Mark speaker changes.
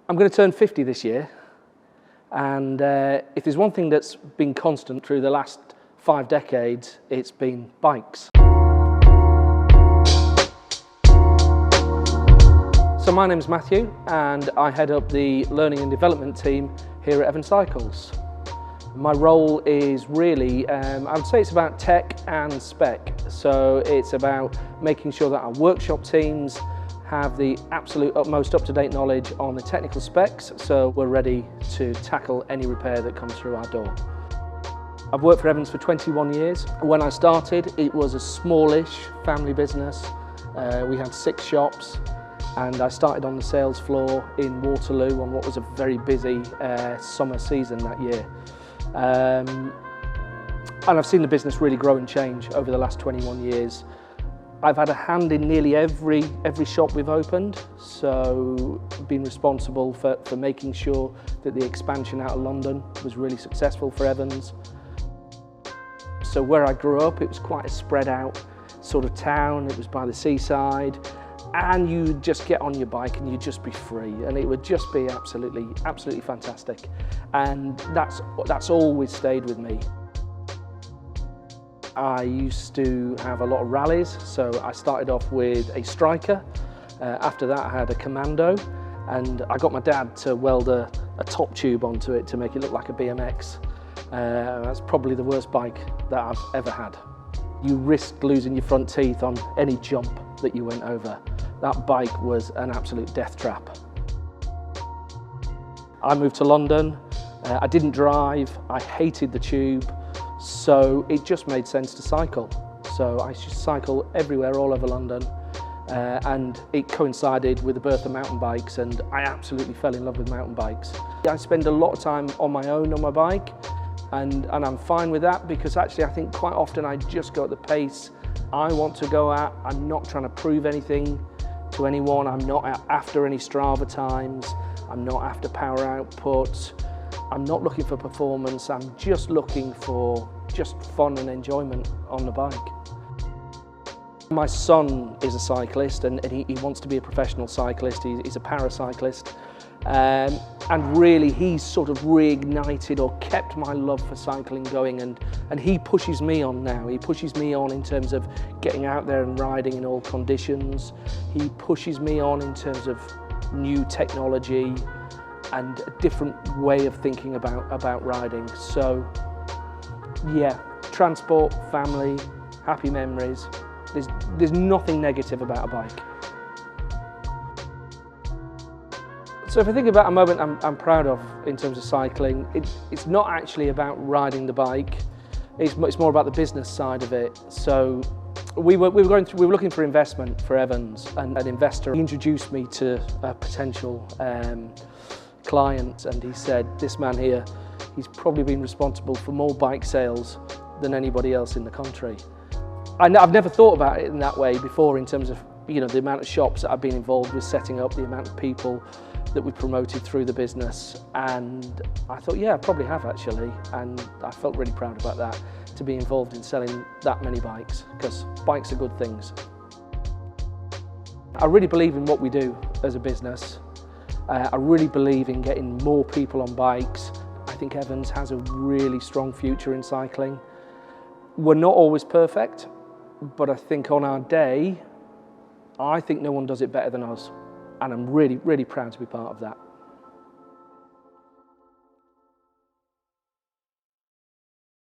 Speaker 1: I'm going to turn 50 this year, and if there's one thing that's been constant through the last 5 decades, it's been bikes. So my name's Matthew, and I head up the learning and development team here at Evans Cycles. My role is really, I would say it's about tech and spec. So it's about making sure that our workshop teams have the absolute utmost up-to-date knowledge on the technical specs, so we're ready to tackle any repair that comes through our door. I've worked for Evans for 21 years. When I started, it was a smallish family business. We had 6 shops, and I started on the sales floor in Waterloo on what was a very busy summer season that year. And I've seen the business really grow and change over the last 21 years. I've had a hand in nearly every shop we've opened, so been responsible for making sure that the expansion out of London was really successful for Evans. So where I grew up, it was quite a spread out sort of town. It was by the seaside, and you'd just get on your bike and you'd just be free, and it would just be absolutely fantastic. And that's always stayed with me. I used to have a lot of rallies, so I started off with a Striker. After that I had a Commando, and I got my dad to weld a top tube onto it to make it look like a BMX. That's probably the worst bike that I've ever had. You risked losing your front teeth on any jump that you went over. That bike was an absolute death trap. I moved to London. I didn't drive, I hated the tube. So it just made sense to cycle. So I used to cycle everywhere all over London, and it coincided with the birth of mountain bikes, and I absolutely fell in love with mountain bikes. I spend a lot of time on my own on my bike, and I'm fine with that, because actually I think quite often I just go at the pace I want to go at. I'm not trying to prove anything to anyone. I'm not after any Strava times. I'm not after power output. I'm not looking for performance. I'm just looking for just fun and enjoyment on the bike. My son is a cyclist, and he wants to be a professional cyclist. He's a paracyclist, and really he's sort of reignited or kept my love for cycling going, and he pushes me on now. He pushes me on in terms of getting out there and riding in all conditions. He pushes me on in terms of new technology and a different way of thinking about riding. So yeah, transport, family, happy memories. There's nothing negative about a bike. So if I think about a moment I'm proud of in terms of cycling, it's not actually about riding the bike. It's more about the business side of it. So we were looking for investment for Evans, and an investor introduced me to a potential client, and he said, this man here, he's probably been responsible for more bike sales than anybody else in the country. I've never thought about it in that way before, in terms of, you know, the amount of shops that I've been involved with setting up, the amount of people that we promoted through the business, and I thought, yeah, I probably have actually, and I felt really proud about that, to be involved in selling that many bikes, because bikes are good things. I really believe in what we do as a business. I really believe in getting more people on bikes. I think Evans has a really strong future in cycling. We're not always perfect, but I think on our day, I think no one does it better than us. And I'm really proud to be part of that.